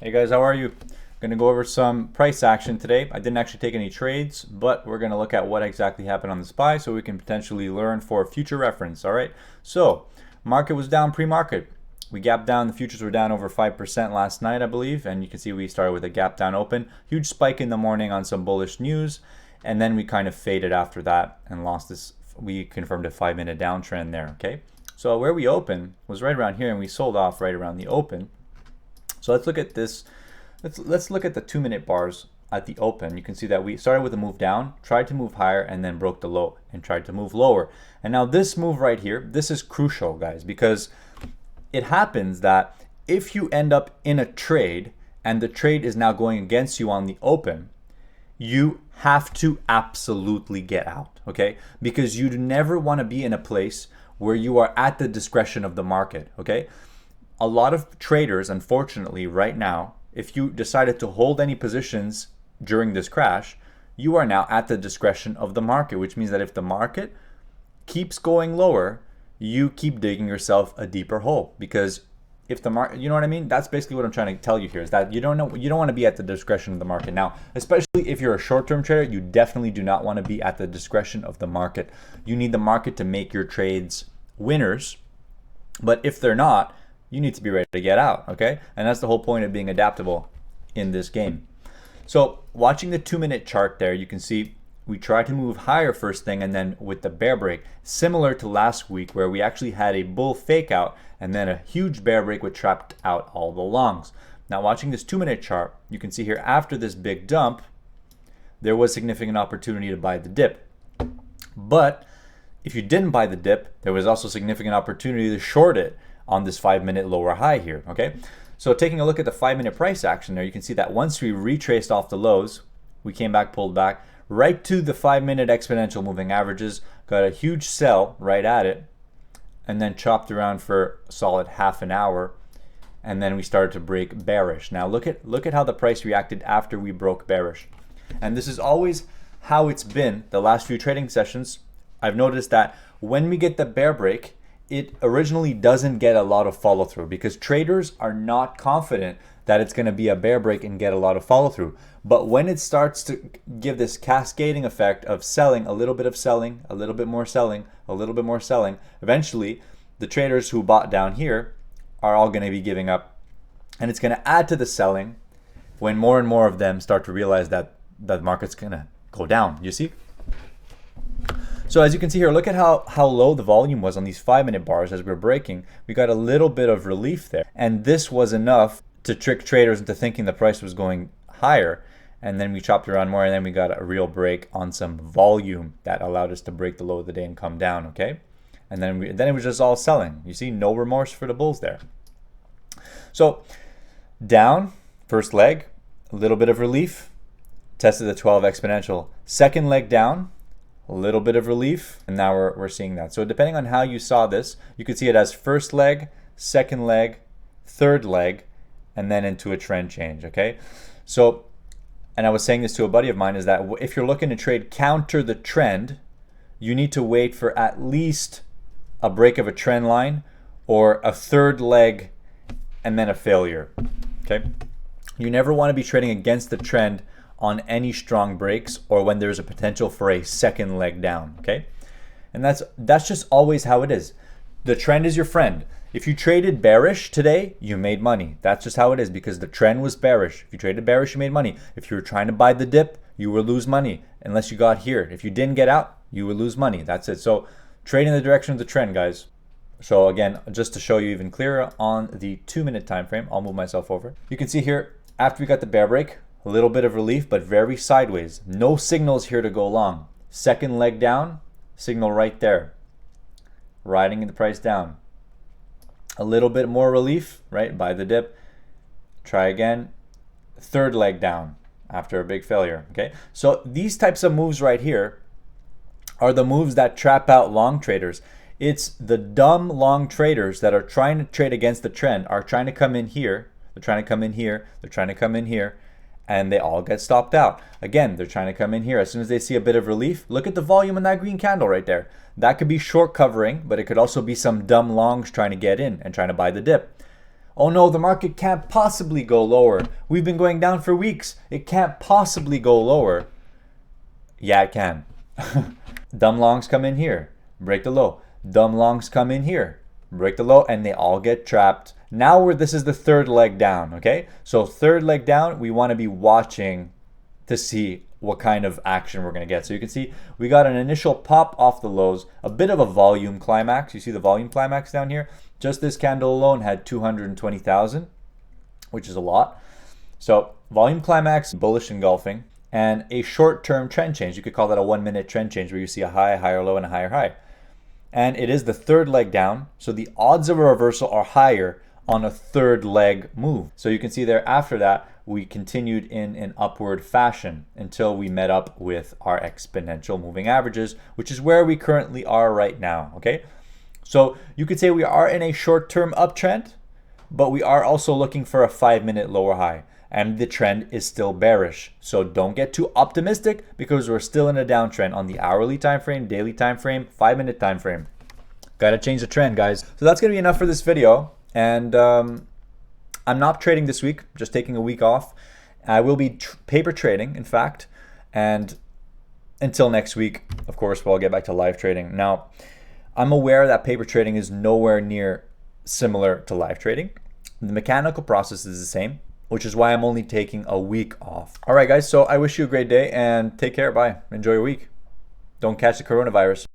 Hey guys, how are you? Going to go over some price action today. I didn't actually take any trades, but we're going to look at what exactly happened on the SPY so we can potentially learn for future reference. All right. So, market was down pre-market. We gapped down. The futures were down over 5% last night, I believe, and you can see we started with a gap down open. Huge spike in the morning on some bullish news, and then we kind of faded after that and lost this. We confirmed a 5-minute downtrend there. Okay. So where we opened was right around here, and we sold off right around the open. So let's look at this. Let's look at the 2-minute bars at the open. You can see that we started with a move down, tried to move higher, and then broke the low and tried to move lower. And now this move right here, this is crucial, guys, because it happens that if you end up in a trade and the trade is now going against you on the open, you have to absolutely get out, okay? Because you never want to be in a place where you are at the discretion of the market, okay? A lot of traders, unfortunately, right now, if you decided to hold any positions during this crash, you are now at the discretion of the market, which means that if the market keeps going lower, you keep digging yourself a deeper hole. Because if the market, you know what I mean? That's basically what I'm trying to tell you here, is that you don't want to be at the discretion of the market. Now, especially if you're a short-term trader, you definitely do not want to be at the discretion of the market. You need the market to make your trades winners. But if they're not, you need to be ready to get out, okay? And that's the whole point of being adaptable in this game. So watching the 2-minute chart there, you can see we tried to move higher first thing, and then with the bear break, similar to last week where we actually had a bull fake out and then a huge bear break which trapped out all the longs. Now watching this 2-minute chart, you can see here after this big dump, there was significant opportunity to buy the dip. But if you didn't buy the dip, there was also significant opportunity to short it on this 5-minute lower high here, okay? So taking a look at the 5-minute price action there, you can see that once we retraced off the lows, we came back, pulled back, right to the 5-minute exponential moving averages, got a huge sell right at it, and then chopped around for a solid half an hour, and then we started to break bearish. Now look at how the price reacted after we broke bearish. And this is always how it's been the last few trading sessions. I've noticed that when we get the bear break, it originally doesn't get a lot of follow through because traders are not confident that it's going to be a bear break and get a lot of follow through. But when it starts to give this cascading effect of selling, a little bit of selling, a little bit more selling, a little bit more selling, eventually the traders who bought down here are all going to be giving up. And it's going to add to the selling when more and more of them start to realize that the market's going to go down. You see? So as you can see here, look at how low the volume was on these 5-minute bars as we were breaking. We got a little bit of relief there. And this was enough to trick traders into thinking the price was going higher. And then we chopped around more, and then we got a real break on some volume that allowed us to break the low of the day and come down, okay? And then it was just all selling. You see, no remorse for the bulls there. So down, first leg, a little bit of relief, tested the 12 exponential. Second leg down, a little bit of relief, and now we're seeing that. So depending on how you saw this, you could see it as first leg, second leg, third leg, and then into a trend change, okay? So, and I was saying this to a buddy of mine, is that if you're looking to trade counter the trend, you need to wait for at least a break of a trend line or a third leg and then a failure, okay? You never want to be trading against the trend on any strong breaks or when there's a potential for a second leg down, okay? And that's just always how it is. The trend is your friend. If you traded bearish today, you made money. That's just how it is because the trend was bearish. If you traded bearish, you made money. If you were trying to buy the dip, you would lose money unless you got here. If you didn't get out, you would lose money. That's it. So trade in the direction of the trend, guys. So again, just to show you even clearer on the 2-minute time frame, I'll move myself over. You can see here, after we got the bear break, a little bit of relief, but very sideways. No signals here to go long. Second leg down, signal right there. Riding the price down. A little bit more relief, right? Buy the dip. Try again. Third leg down after a big failure, okay? So these types of moves right here are the moves that trap out long traders. It's the dumb long traders that are trying to trade against the trend, are trying to come in here. They're trying to come in here. They're trying to come in here. And they all get stopped out. Again, they're trying to come in here. As soon as they see a bit of relief, look at the volume in that green candle right there. That could be short covering, but it could also be some dumb longs trying to get in and trying to buy the dip. Oh no, the market can't possibly go lower. We've been going down for weeks. It can't possibly go lower. Yeah, it can. Dumb longs come in here, break the low. Dumb longs come in here, break the low, and they all get trapped. Now this is the third leg down, okay? So third leg down, we want to be watching to see what kind of action we're going to get. So you can see we got an initial pop off the lows, a bit of a volume climax. You see the volume climax down here? Just this candle alone had 220,000, which is a lot. So volume climax, bullish engulfing, and a short-term trend change. You could call that a 1-minute trend change where you see a high, higher low, and a higher high. And it is the third leg down, so the odds of a reversal are higher on a third leg move. So you can see there after that, we continued in an upward fashion until we met up with our exponential moving averages, which is where we currently are right now, okay? So you could say we are in a short-term uptrend, but we are also looking for a 5-minute lower high, and the trend is still bearish. So don't get too optimistic because we're still in a downtrend on the hourly time frame, daily time frame, 5-minute time frame. Got to change the trend, guys. So that's going to be enough for this video. And I'm not trading this week, just taking a week off. I will be paper trading, in fact. And until next week, of course, we'll get back to live trading. Now, I'm aware that paper trading is nowhere near similar to live trading. The mechanical process is the same, which is why I'm only taking a week off. All right, guys, so I wish you a great day and take care. Bye. Enjoy your week. Don't catch the coronavirus.